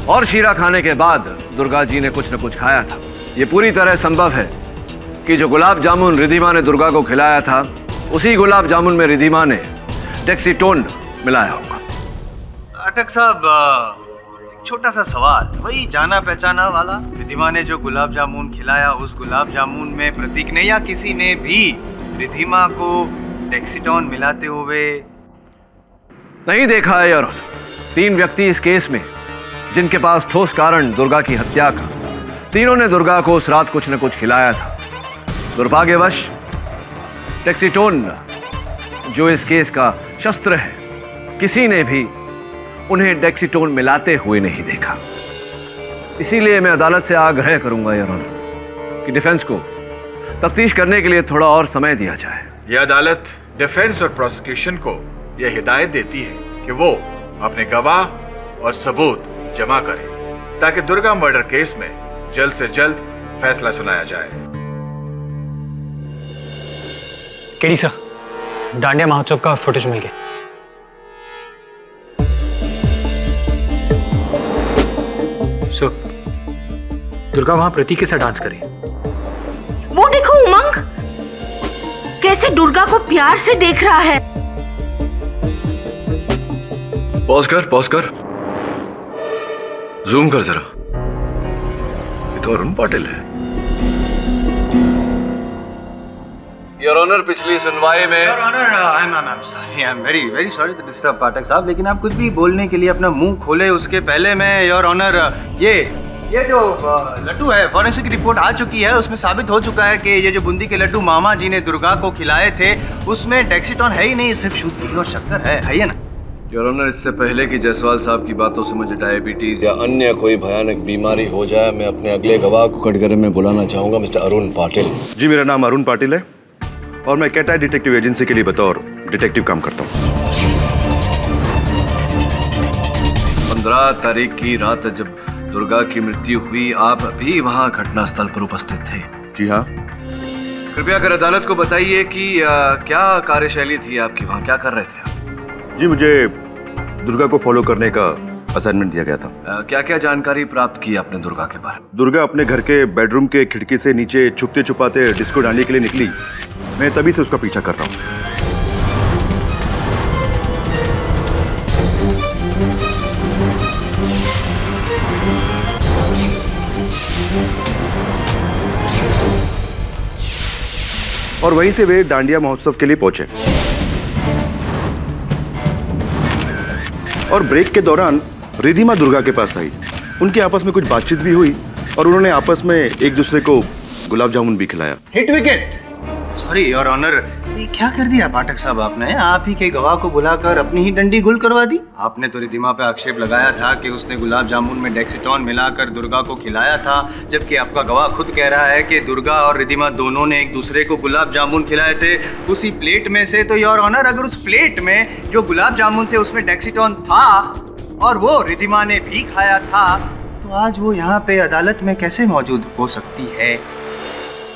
और शीरा खाने के बाद दुर्गा जी ने कुछ न कुछ खाया था। ये पूरी तरह संभव है कि जो गुलाब जामुन रिधिमा ने दुर्गा को खिलाया था, उसी गुलाब जामुन में रिधिमा ने टैक्सीटोन मिलाया होगा। पाठक साहब, एक छोटा सा सवाल, वही जाना पहचाना वाला रिधिमा ने जो गुलाब जामुन खिलाया, उस गुलाब जामुन में प्रतीक ने या किसी ने भी रिधिमा को डेक्सीटॉन मिलाते हुए नहीं देखा है यार। 3 व्यक्ति इस केस में जिनके पास ठोस कारण दुर्गा की हत्या का, तीनों ने दुर्गा को उस रात कुछ न कुछ खिलाया था। दुर्भाग्यवश डेक्सीटोन जो इस केस का शस्त्र है, किसी ने भी उन्हें डेक्सीटोन मिलाते हुए नहीं देखा। इसीलिए मैं अदालत से आग्रह करूंगा योर ऑनर कि डिफेंस को तफ्तीश करने के लिए थोड़ा और समय दिया जाए। यह अदालत डिफेंस और प्रोसिक्यूशन को यह हिदायत देती है कि वो अपने गवाह और सबूत जमा करें ताकि दुर्गा मर्डर केस में जल्द से जल्द फैसला सुनाया जाए। केडी सर, डांडिया महोत्सव का फुटेज मिल गया। दुर्गा वहां प्रतीक के साथ डांस करी। वो देखो उमंग, कैसे दुर्गा को प्यार से देख रहा है। पॉज कर, जूम कर जरा। ये तो अरुण पाटिल है। योर ऑनर, पिछली सुनवाई में your honour, I am very very sorry to disturb Pathak साहब, लेकिन आप कुछ भी बोलने के लिए अपना मुंह खोले उसके पहले मैं योर ऑनर, ये जो लड्डू है, फॉरेंसिक रिपोर्ट आ चुकी है, उसमें साबित हो चुका है कि ये जो बूंदी के लड्डू मामा जी ने दुर्गा को खिलाए थे उसमें डेक्सीटॉन है ही नहीं, सिर्फ शुद्ध घी और शक्कर है ना? योर ऑनर, इससे पहले कि जायसवाल साहब की बातों से मुझे डायबिटीज या अन्य कोई भयानक बीमारी हो जाए, मैं अपने अगले गवाह को कटघरे में बुलाना चाहूंगा, मिस्टर अरुण पाटिल। जी, मेरा नाम अरुण पाटिल है और मैं कैटाई डिटेक्टिव एजेंसी के लिए बतौर डिटेक्टिव काम करता हूँ। 15 तारीख की रात जब दुर्गा की मृत्यु हुई, आप भी वहां घटनास्थल पर उपस्थित थे? जी हाँ। कृपया कर अदालत को बताइए कि क्या कार्यशैली थी आपकी, वहां क्या कर रहे थे आप? जी, मुझे दुर्गा को फॉलो करने का असाइनमेंट दिया गया था। क्या क्या जानकारी प्राप्त की आपने दुर्गा के बारे में? दुर्गा अपने घर के बेडरूम के खिड़की से नीचे छुपते छुपाते डिस्को डांडिया के लिए निकली। मैं तभी से उसका पीछा कर रहा हूँ। और वहीं से वे डांडिया महोत्सव के लिए पहुंचे और ब्रेक के दौरान रिधिमा दुर्गा के पास आई। उनकी आपस में कुछ बातचीत भी हुई और उन्होंने आपस में एक दूसरे को गुलाब जामुन भी खिलाया। Hit wicket. Sorry your honour, ये क्या कर दिया पाठक साहब आपने? आप ही के गवाह को बुलाकर अपनी ही डंडी गुल करवा दी। आपने तो रिधिमा पे आक्षेप लगाया था कि उसने गुलाब जामुन में डेक्सीटॉन मिलाकर दुर्गा को खिलाया था, जबकि आपका गवाह खुद कह रहा है कि दुर्गा और रिधिमा दोनों ने एक दूसरे को गुलाब जामुन खिलाए थे उसी प्लेट में से। तो योर ऑनर, अगर उस प्लेट में जो गुलाब जामुन थे उसमें डेक्सीटॉन था और वो रिधिमा ने भी खाया था, तो आज वो यहाँ पे अदालत में कैसे मौजूद हो सकती है?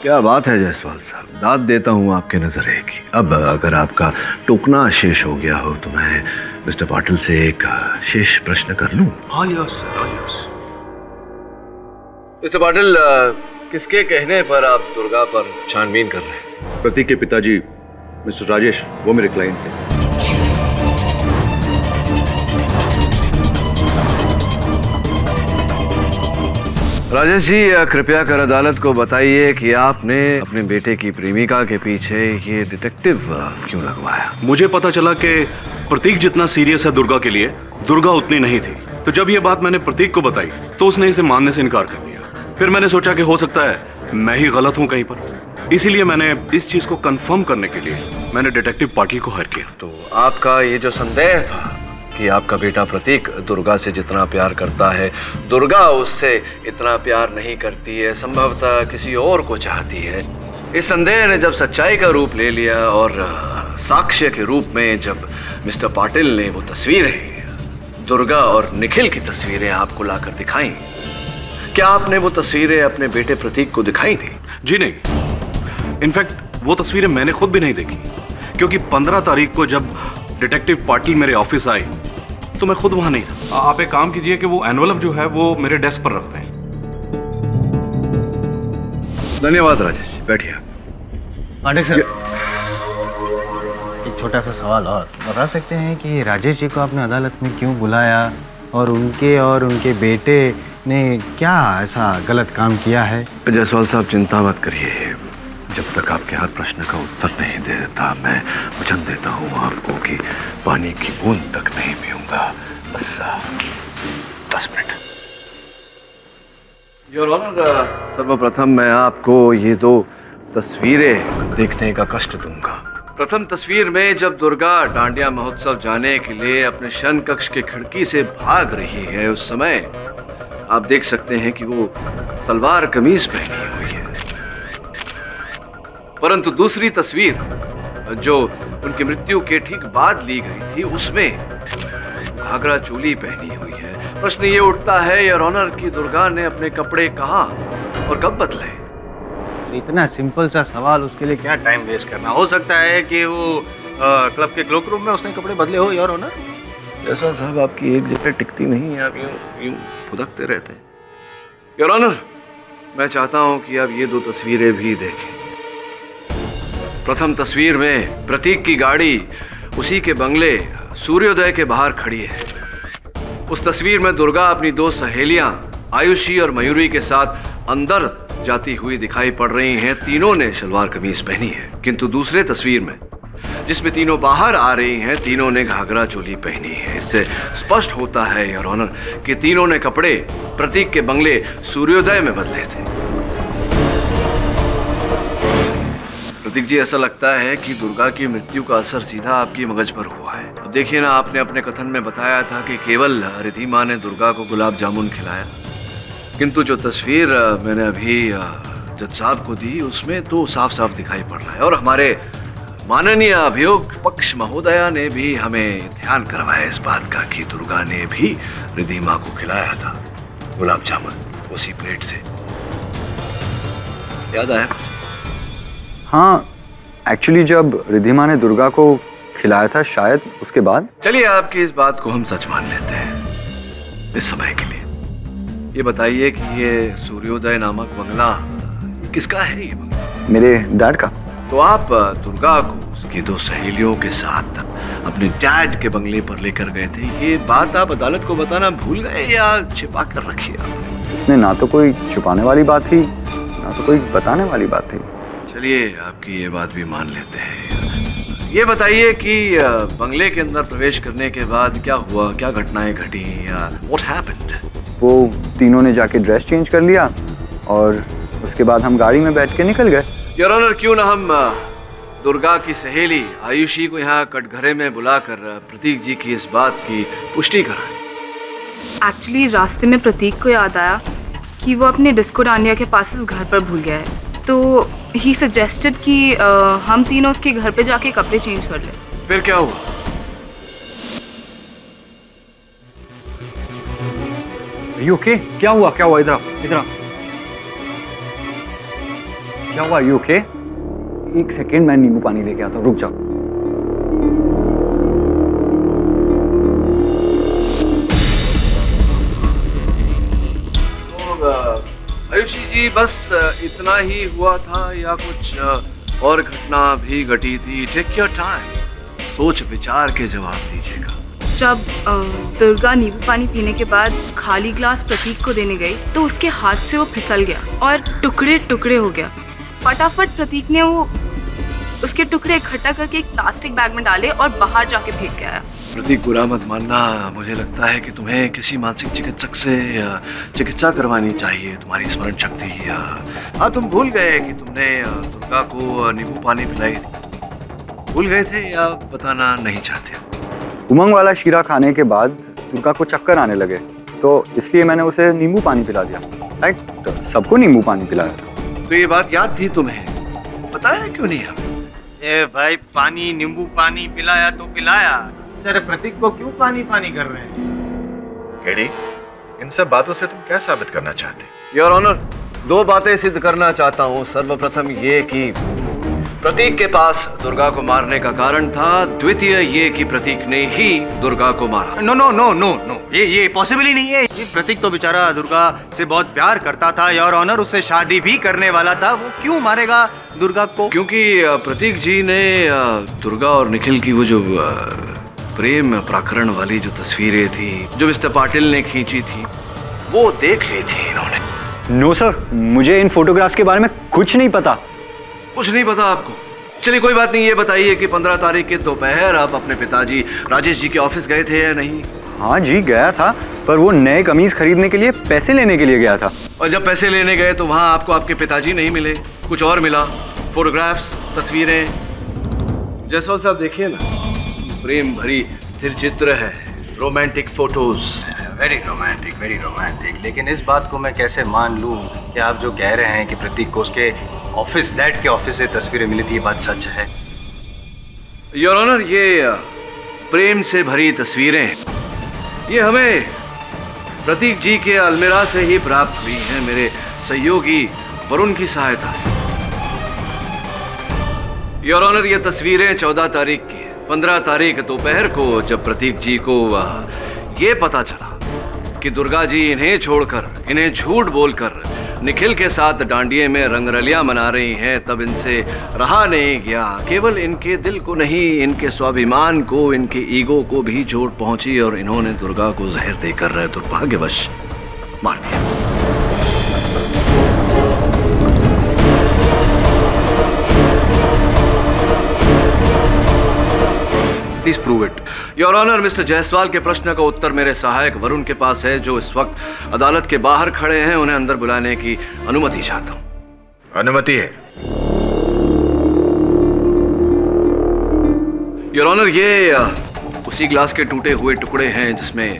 क्या बात है जायसवाल साहब, दाद देता हूँ आपके नजरे की। अब अगर आपका टोकना शेष हो गया हो तो मैं मिस्टर पाटिल से एक शेष प्रश्न कर लूं? All yours, sir, all yours. Mister Patil, किसके कहने पर आप दुर्गा पर छानबीन कर रहे थे? प्रतीक के पिताजी मिस्टर राजेश, वो मेरे क्लाइंट थे। राजेश जी, कृपया कर अदालत को बताइए कि आपने अपने बेटे की प्रेमिका के पीछे ये डिटेक्टिव क्यों लगवाया? मुझे पता चला कि प्रतीक जितना सीरियस है दुर्गा के लिए, दुर्गा उतनी नहीं थी। तो जब ये बात मैंने प्रतीक को बताई तो उसने इसे मानने से इनकार कर दिया। फिर मैंने सोचा कि हो सकता है मैं ही गलत हूँ कहीं पर, इसीलिए मैंने इस चीज को कंफर्म करने के लिए मैंने डिटेक्टिव पाटिल को हायर किया। तो आपका ये जो संदेह था कि आपका बेटा प्रतीक दुर्गा से जितना प्यार करता है, दुर्गा उससे इतना प्यार नहीं करती है, संभवतः किसी और को चाहती है, इस संदेह ने जब सच्चाई का रूप ले लिया और साक्ष्य के रूप में जब मिस्टर पाटिल ने वो तस्वीरें, दुर्गा और निखिल की तस्वीरें आपको लाकर दिखाई, क्या आपने वो तस्वीरें अपने बेटे प्रतीक को दिखाई थी? जी नहीं, इनफैक्ट वो तस्वीरें मैंने खुद भी नहीं देखी, क्योंकि 15 तारीख को जब डिटेक्टिव पाटिल मेरे ऑफिस आए तो मैं खुद वहां नहीं था। आप एक काम कीजिए कि वो एनवलप जो है वो मेरे डेस्क पर रखते हैं। धन्यवाद राजेश, बैठिए। पाठक सर, एक छोटा सा सवाल और बता सकते हैं कि राजेश जी को आपने अदालत में क्यों बुलाया और उनके बेटे ने क्या ऐसा गलत काम किया है? जायसवाल साहब चिंता मत करिए, जब तक आपके हर प्रश्न का उत्तर नहीं दे देता मैं वचन देता हूँ आपको कि पानी की बूंद तक नहीं पीऊंगा। बस 10 मिनट। योर ऑनर, सर्वप्रथम मैं आपको ये 2 तस्वीरें देखने का कष्ट दूंगा। प्रथम तस्वीर में जब दुर्गा डांडिया महोत्सव जाने के लिए अपने शयन कक्ष के खिड़की से भाग रही है, उस समय आप देख सकते हैं कि वो सलवार कमीज पहनी हुई है। परंतु दूसरी तस्वीर जो उनकी मृत्यु के ठीक बाद ली गई थी, उसमें घाघरा चोली पहनी हुई है। प्रश्न ये उठता है योर ऑनर कि दुर्गा ने अपने कपड़े कहाँ और कब बदले? इतना सिंपल सा सवाल, उसके लिए क्या टाइम वेस्ट करना? हो सकता है कि वो क्लब के क्लोक रूम में उसने कपड़े बदले हो योर ऑनर। जायसवाल साहब आपकी एक जगह टिकती नहीं है, आप यूं फुदकते रहते हैं। योर ऑनर, मैं चाहता हूं कि आप ये 2 तस्वीरें भी देखें। प्रथम तस्वीर में प्रतीक की गाड़ी उसी के बंगले सूर्योदय के बाहर खड़ी है। उस तस्वीर में दुर्गा अपनी 2 सहेलियां आयुषी और मयूरी के साथ अंदर जाती हुई दिखाई पड़ रही हैं। तीनों ने सलवार कमीज पहनी है, किंतु दूसरे तस्वीर में जिसमें तीनों बाहर आ रही हैं, तीनों ने घाघरा चोली पहनी है। इससे स्पष्ट होता है योर ऑनर कि तीनों ने कपड़े प्रतीक के बंगले सूर्योदय में बदले थे। प्रतीक जी, ऐसा लगता है कि दुर्गा की मृत्यु का असर सीधा आपकी मगज पर हुआ है। अब देखिए ना, आपने अपने कथन में बताया था कि केवल रिधिमा ने दुर्गा को गुलाब जामुन खिलाया, किंतु जो तस्वीर मैंने अभी जज साहब को दी उसमें तो साफ साफ दिखाई पड़ रहा है। और हमारे माननीय अभियोग पक्ष महोदया ने भी हमें ध्यान करवाया इस बात का कि दुर्गा ने भी रिधिमा को खिलाया था गुलाब जामुन उसी प्लेट से। याद आया? हाँ, एक्चुअली जब रिधिमा ने दुर्गा को खिलाया था, शायद उसके बाद। चलिए, आपकी इस बात को हम सच मान लेते हैं इस समय के लिए। ये बताइए कि ये सूर्योदय नामक बंगला किसका है? ये बंगला मेरे डैड का। तो आप दुर्गा को उसकी 2 सहेलियों के साथ अपने डैड के बंगले पर लेकर गए थे, ये बात आप अदालत को बताना भूल गए या छिपा कर रखी? इसमें ना तो कोई छुपाने वाली बात थी, ना तो कोई बताने वाली बात थी। चलिए, आपकी ये बात भी मान लेते हैं। ये बताइए कि बंगले के अंदर प्रवेश करने के बाद क्या हुआ, क्या घटनाएं घटी या व्हाट हैपेंड? वो तीनों ने जाके ड्रेस चेंज कर लिया और उसके बाद हम गाड़ी में बैठ के निकल गए। योर ऑनर, क्यों ना हम दुर्गा की सहेली आयुषी को यहाँ कटघरे में बुलाकर प्रतीक जी की इस बात की पुष्टि कराएं। एक्चुअली रास्ते में प्रतीक को याद आया कि वो अपने डिस्को डांडिया के पास इस घर पर भूल गया है, तो ही सजेस्टेड कि हम तीनों उसके घर पे जाके कपड़े चेंज कर लें। फिर क्या हुआ? You okay? क्या हुआ? क्या हुआ? इधर इधर क्या हुआ? You okay? एक सेकेंड, मैं नींबू पानी लेके आता हूँ, रुक जाओ। आयुषी जी, बस इतना ही हुआ था या कुछ और घटना भी घटी थी? टेक योर टाइम, सोच विचार के जवाब दीजिएगा। जब दुर्गा नींबू पानी पीने के बाद खाली ग्लास प्रतीक को देने गई तो उसके हाथ से वो फिसल गया और टुकड़े टुकड़े हो गया। फटाफट प्रतीक ने वो उसके टुकड़े इकट्ठा करके एक प्लास्टिक बैग में डाले और बाहर जाके फेंक के आया। प्रतीक, बुरा मत मानना, मुझे लगता है कि तुम्हें किसी मानसिक चिकित्सक से चिकित्सा करवानी चाहिए। तुम्हारी स्मरण शक्ति, हाँ, तुम भूल गए कि तुमने दुर्गा को नींबू पानी पिलाई थी। भूल गए थे या बताना नहीं चाहते? उमंग वाला शीरा खाने के बाद दुर्गा को चक्कर आने लगे, तो इसलिए मैंने उसे नींबू पानी पिला दिया। राइट, तो सबको नींबू पानी पिलाया। तो ये बात याद थी तुम्हें, बताया क्यों नहीं? ए भाई, पानी नींबू पानी पिलाया तो पिलाया, तेरे प्रतीक को क्यों पानी पानी कर रहे हैं? केडी, इन सब बातों से तुम क्या साबित करना चाहते? योर ऑनर, 2 बातें सिद्ध करना चाहता हूँ। सर्वप्रथम ये कि प्रतीक के पास दुर्गा को मारने का कारण था, द्वितीय ये कि प्रतीक ने ही दुर्गा को मारा। No no no no no, ये पॉसिबल ही नहीं है। ये प्रतीक तो बेचारा दुर्गा से बहुत प्यार करता था, योर ऑनर, उससे शादी भी करने वाला था। वो क्यों मारेगा दुर्गा को? क्योंकि प्रतीक जी ने दुर्गा और निखिल की वो जो प्रेम प्रकरण वाली जो तस्वीरें थी जो मिस्टर पाटिल ने खींची थी वो देख ली थी इन्होंने। नो सर, मुझे इन फोटोग्राफ्स के बारे में कुछ नहीं पता। कुछ नहीं पता आपको? चलिए कोई बात नहीं, ये बताइए कि 15 तारीख के दोपहर आप अपने पिताजी राजेश जी के ऑफिस गए थे या नहीं? हाँ जी गया था, पर वो नए कमीज खरीदने के लिए पैसे लेने के लिए गया था। और जब पैसे लेने गए तो वहाँ आपको आपके पिताजी नहीं मिले, कुछ और मिला, फोटोग्राफ्स, तस्वीरें। जायसवाल साहब देखिए ना, प्रेम भरी स्थिर चित्र है, रोमांटिक फोटोज। Very romantic. लेकिन इस बात को मैं कैसे मान लूं कि आप जो कह रहे हैं कि प्रतीक को उसके ऑफिस, डैड के ऑफिस से तस्वीरें मिली थी, ये बात सच है? योर ऑनर, ये प्रेम से भरी तस्वीरें ये हमें प्रतीक जी के अलमीरा से ही प्राप्त हुई हैं, मेरे सहयोगी वरुण की सहायता से। योर ऑनर, ये तस्वीरें 14 तारीख की है। 15 तारीख दोपहर को जब प्रतीक जी को ये पता चला कि दुर्गा जी इन्हें छोड़कर, इन्हें झूठ बोलकर निखिल के साथ डांडिये में रंगरलियां मना रही हैं, तब इनसे रहा नहीं गया। केवल इनके दिल को नहीं, इनके स्वाभिमान को, इनके ईगो को भी चोट पहुंची और इन्होंने दुर्गा को जहर देकर दुर्भाग्यवश मार दिया। Please prove it. Your honour, mister Jaiswal के प्रश्न का उत्तर मेरे सहायक वरुण के पास है, जो इस वक्त अदालत के बाहर खड़े हैं। उन्हें अंदर बुलाने की अनुमति चाहता हूं। अनुमति है। योर ऑनर, ये उसी ग्लास के टूटे हुए टुकड़े हैं जिसमें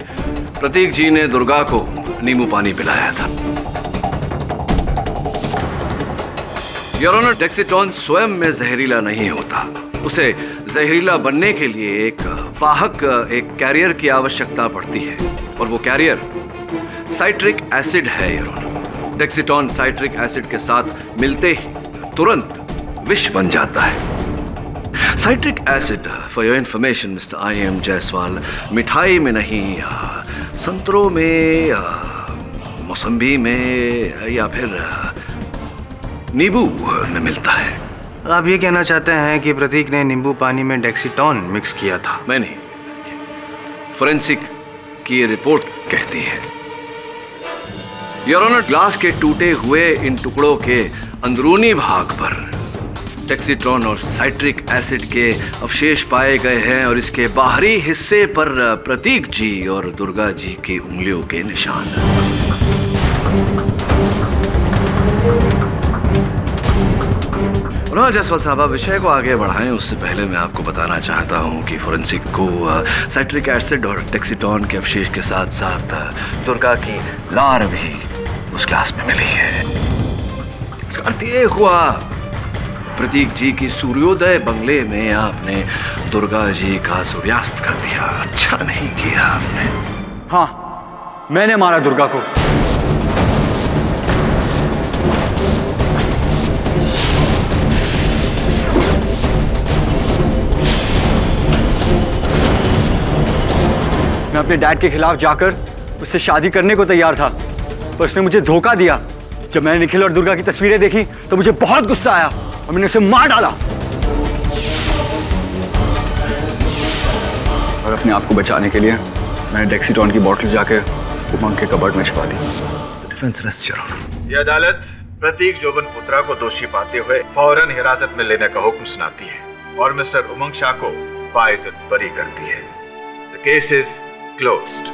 प्रतीक जी ने दुर्गा को नींबू पानी पिलाया था। योर ऑनर, डेक्सिटॉन स्वयं में जहरीला नहीं होता, उसे जहरीला बनने के लिए एक वाहक, एक कैरियर की आवश्यकता पड़ती है, और वो कैरियर साइट्रिक एसिड है। योर ऑनर, डेक्सिटॉन साइट्रिक एसिड के साथ मिलते ही तुरंत विष बन जाता है। Citric acid, for your information mister I.M. Jaiswal, मिठाई में नहीं, संतरों में, मौसम्बी में या फिर नींबू में मिलता है। आप ये कहना चाहते हैं कि प्रतीक ने नींबू पानी में डेक्सिटॉन मिक्स किया था? मैं नहीं, फोरेंसिक की ये रिपोर्ट कहती है। योर ऑनर, ग्लास के टूटे हुए इन टुकड़ों के अंदरूनी भाग पर डेक्सिटॉन और साइट्रिक एसिड के अवशेष पाए गए हैं, और इसके बाहरी हिस्से पर प्रतीक जी और दुर्गा जी की उंगलियों के निशान। जायसवाल साहब, आप विषय को आगे बढ़ाएं उससे पहले मैं आपको बताना चाहता हूं कि फोरेंसिक को साइट्रिक एसिड और डेक्सिटॉन के अवशेष के साथ साथ दुर्गा की लार भी उस ग्लास में मिली है। इसका अर्थ ये हुआ, प्रतीक जी की सूर्योदय बंगले में आपने दुर्गा जी का सूर्यास्त कर दिया। अच्छा नहीं किया आपने। हाँ, मैंने मारा दुर्गा को। मैं अपने डैड के खिलाफ जाकर उससे शादी करने को तैयार था, पर उसने मुझे धोखा दिया। जब मैंने निखिल और दुर्गा की तस्वीरें देखी तो मुझे बहुत गुस्सा आया और मैंने उसे मार डाला। और अपने आप को बचाने के लिए मैंने डेक्सिटॉन की बोतल जाकर उमंग के कबर्ड में छुपा दी। Defence rest your honour. यह अदालत प्रतीक जोबन पुत्रा को दोषी पाते हुए फौरन हिरासत में लेने का हुक्म सुनाती है और मिस्टर उमंग शाह को बाइज्जत बरी करती है। The case is closed.